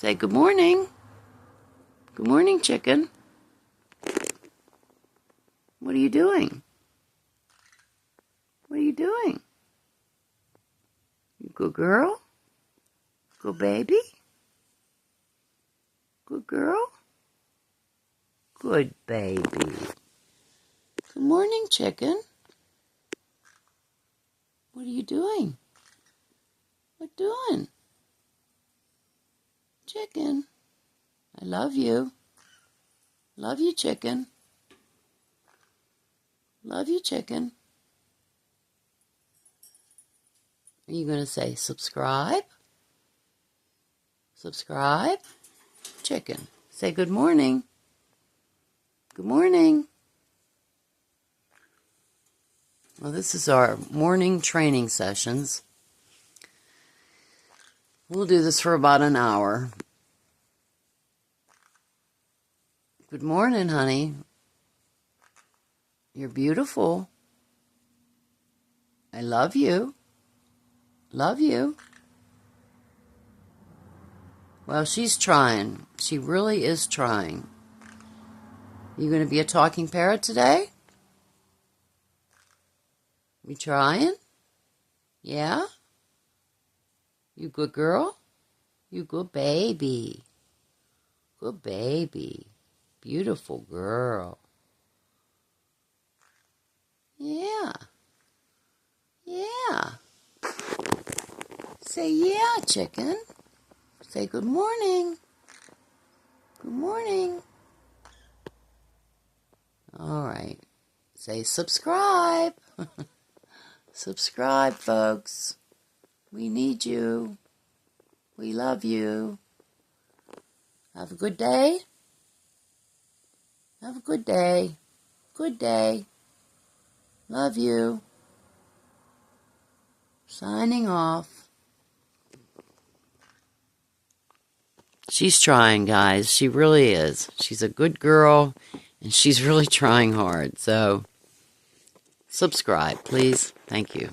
Say good morning. Good morning, chicken. What are you doing? What are you doing? You good girl? Good baby? Good girl? Good baby. Good morning, chicken. What are you doing? What doing? Chicken. I love you. Love you, chicken. Love you, chicken. Are you going to say subscribe? Subscribe? Chicken. Say good morning. Good morning. Well, this is our morning training sessions. We'll do this for about an hour. Good morning, honey. You're beautiful. I love you. Love you. Well, she's trying. She really is trying. You going to be a talking parrot today? You trying? Yeah? You good girl? You good baby. Good baby. Beautiful girl. Yeah. Yeah. Say yeah, chicken. Say good morning. Good morning. All right. Say subscribe. Subscribe, folks. We need you. We love you. Have a good day. Have a good day. Good day. Love you. Signing off. She's trying, guys. She really is. She's a good girl, and she's really trying hard. So, subscribe, please. Thank you.